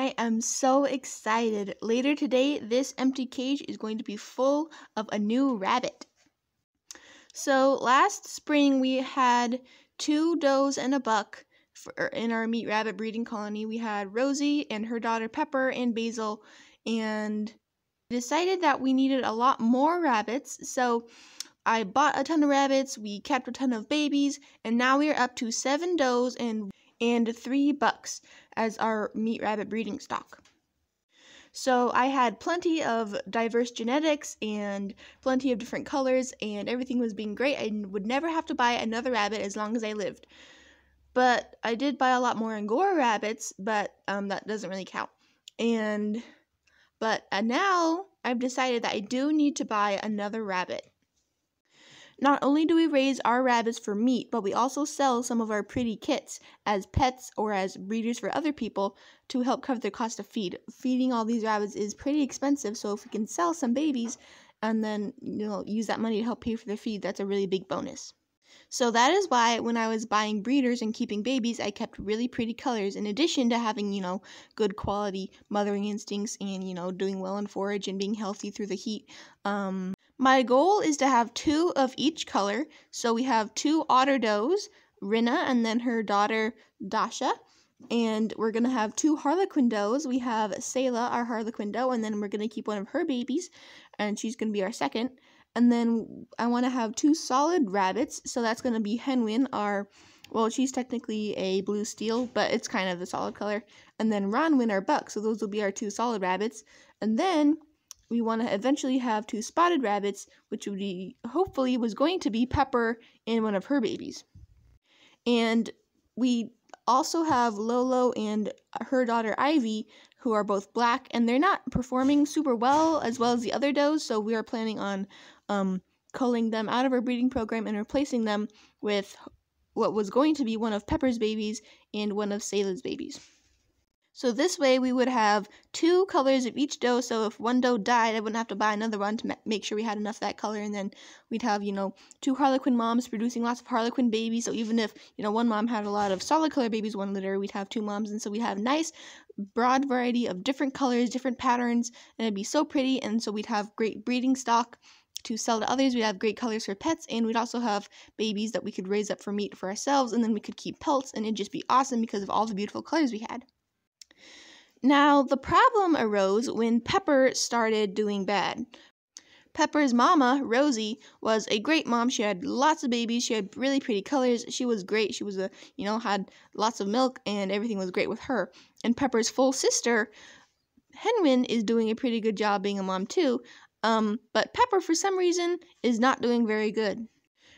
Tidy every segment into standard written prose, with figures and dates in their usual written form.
I am so excited. Later today, this empty cage is going to be full of a new rabbit. So last spring we had 2 does and a buck in our meat rabbit breeding colony. We had Rosie and her daughter Pepper and Basil, and decided that we needed a lot more rabbits. So I bought a ton of rabbits, we kept a ton of babies, and now we are up to 7 does and 3 bucks as our meat rabbit breeding stock. So I had plenty of diverse genetics and plenty of different colors, and everything was being great. I would never have to buy another rabbit as long as I lived. But I did buy a lot more Angora rabbits, but that doesn't really count. But now I've decided that I do need to buy another rabbit. Not only do we raise our rabbits for meat, but we also sell some of our pretty kits as pets or as breeders for other people to help cover the cost of feed. Feeding all these rabbits is pretty expensive, so if we can sell some babies and then use that money to help pay for their feed, that's a really big bonus. So that is why when I was buying breeders and keeping babies, I kept really pretty colors in addition to having, good quality mothering instincts and, doing well in forage and being healthy through the heat. My goal is to have 2 of each color. So we have 2 otter does, Rinna and then her daughter Dasha. And we're going to have 2 harlequin does. We have Selah, our harlequin doe, and then we're going to keep one of her babies, and she's going to be our second. And then I want to have 2 solid rabbits, so that's going to be Henwin, she's technically a blue steel, but it's kind of the solid color. And then Ronwin, our buck, so those will be our 2 solid rabbits. And then we want to eventually have 2 spotted rabbits, which would be, hopefully, was going to be Pepper and one of her babies. And we also have Lolo and her daughter Ivy, who are both black, and they're not performing super well as the other does, so we are planning on culling them out of our breeding program and replacing them with what was going to be one of Pepper's babies and one of Selah's babies. So this way we would have 2 colors of each doe, so if one doe died, I wouldn't have to buy another one to make sure we had enough of that color, and then we'd have, 2 harlequin moms producing lots of harlequin babies, so even if, one mom had a lot of solid color babies, one litter, we'd have 2 moms, and so we'd have nice, broad variety of different colors, different patterns, and it'd be so pretty, and so we'd have great breeding stock to sell to others. We'd have great colors for pets, and we'd also have babies that we could raise up for meat for ourselves, and then we could keep pelts, and it'd just be awesome because of all the beautiful colors we had. Now, the problem arose when Pepper started doing bad. Pepper's mama, Rosie, was a great mom. She had lots of babies. She had really pretty colors. She was great. She was had lots of milk, and everything was great with her. And Pepper's full sister, Henwin, is doing a pretty good job being a mom too. But Pepper, for some reason, is not doing very good.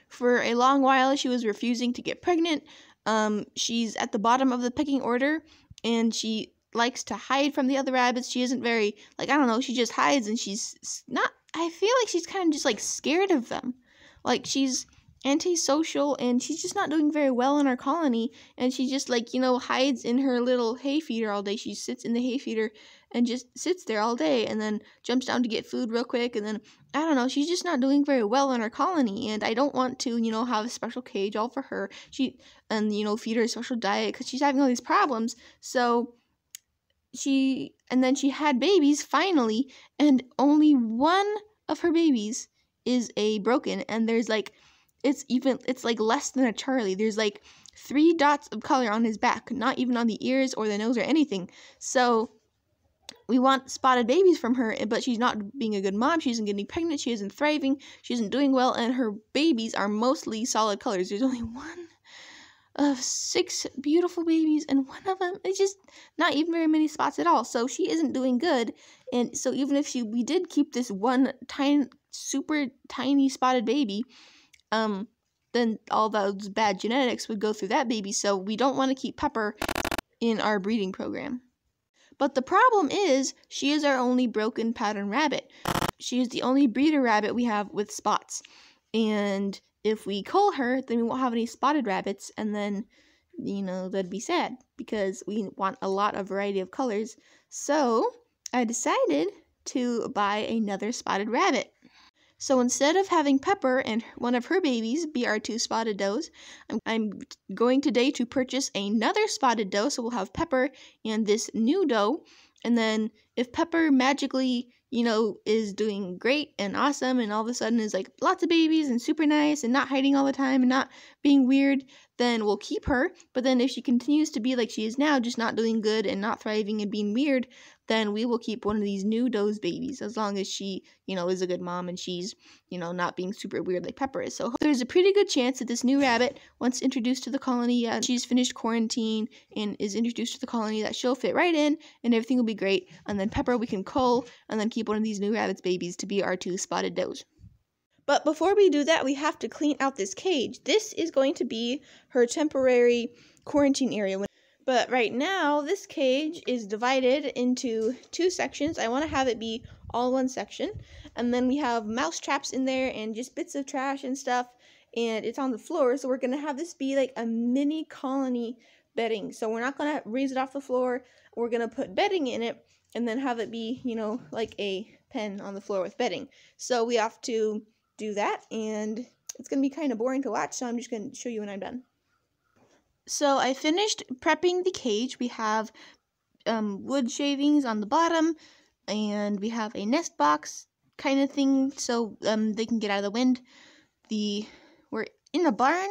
For a long while, she was refusing to get pregnant. She's at the bottom of the pecking order, and she likes to hide from the other rabbits. She isn't very, she just hides, and she's not, I feel like she's kind of just, scared of them. She's antisocial, and she's just not doing very well in our colony, and she just, hides in her little hay feeder all day. She sits in the hay feeder and just sits there all day, and then jumps down to get food real quick, and then, she's just not doing very well in our colony, and I don't want to, have a special cage all for her, feed her a special diet, because she's having all these problems. So she had babies finally, and only one of her babies is a broken, and there's it's less than a Charlie. There's 3 dots of color on his back, not even on the ears or the nose or anything. So we want spotted babies from her, but she's not being a good mom. She isn't getting pregnant. She isn't thriving. She isn't doing well, and her babies are mostly solid colors. There's only one of 6 beautiful babies, and one of them is just not even very many spots at all. So she isn't doing good, and so even if we did keep this one super tiny spotted baby, then all those bad genetics would go through that baby. So we don't want to keep Pepper in our breeding program. But the problem is, she is our only broken pattern rabbit. She is the only breeder rabbit we have with spots, and if we cull her, then we won't have any spotted rabbits, and then, that'd be sad, because we want a lot of variety of colors. So I decided to buy another spotted rabbit. So instead of having Pepper and one of her babies be our 2 spotted does, I'm going today to purchase another spotted doe, so we'll have Pepper and this new doe. And then if Pepper magically, is doing great and awesome and all of a sudden is like lots of babies and super nice and not hiding all the time and not being weird, then we'll keep her. But then if she continues to be like she is now, just not doing good and not thriving and being weird, then we will keep one of these new doe's babies as long as she, is a good mom and she's, not being super weird like Pepper is. So there's a pretty good chance that this new rabbit, once introduced to the colony and she's finished quarantine and is introduced to the colony, that she'll fit right in and everything will be great. And then Pepper we can cull and then keep one of these new rabbit's babies to be our 2 spotted does. But before we do that, we have to clean out this cage. This is going to be her temporary quarantine area. But right now, this cage is divided into 2 sections. I want to have it be all one section. And then we have mouse traps in there and just bits of trash and stuff. And it's on the floor, so we're going to have this be like a mini colony bedding. So we're not going to raise it off the floor. We're going to put bedding in it and then have it be, like a pen on the floor with bedding. So we have to do that, and it's going to be kind of boring to watch, so I'm just going to show you when I'm done. So I finished prepping the cage. We have wood shavings on the bottom, and we have a nest box kind of thing so they can get out of the wind. We're in a barn,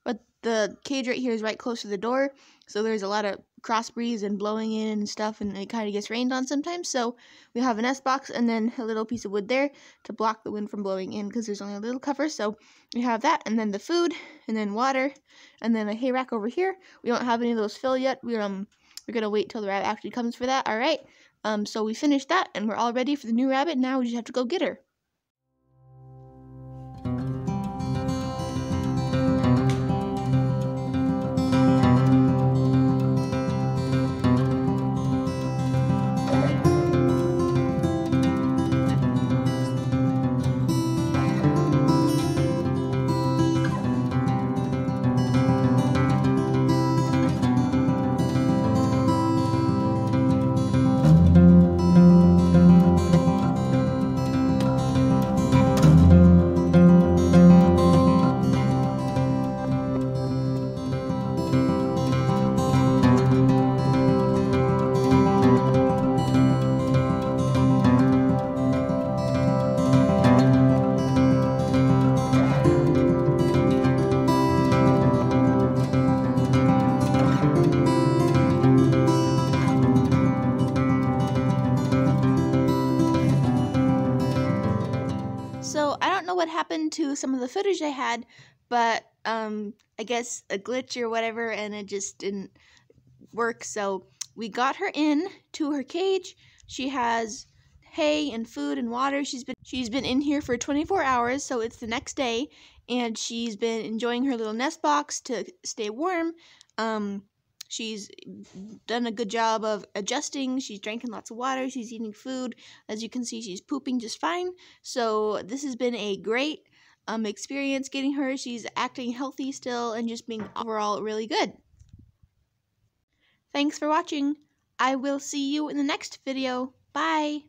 but the cage right here is right close to the door, so there's a lot of cross breeze and blowing in and stuff, and it kind of gets rained on sometimes. So we have a nest box and then a little piece of wood there to block the wind from blowing in because there's only a little cover. So we have that, and then the food, and then water, and then a hay rack over here. We don't have any of those fill yet. We're gonna wait till the rabbit actually comes for that. All right. So we finished that, and we're all ready for the new rabbit. Now we just have to go get her. So I don't know what happened to some of the footage I had, but I guess a glitch or whatever, and it just didn't work. So we got her in to her cage. She has hay and food and water. She's been in here for 24 hours, so it's the next day, and she's been enjoying her little nest box to stay warm. She's done a good job of adjusting. She's drinking lots of water. She's eating food. As you can see, she's pooping just fine. So this has been a great experience getting her. She's acting healthy still and just being overall really good. Thanks for watching. I will see you in the next video. Bye.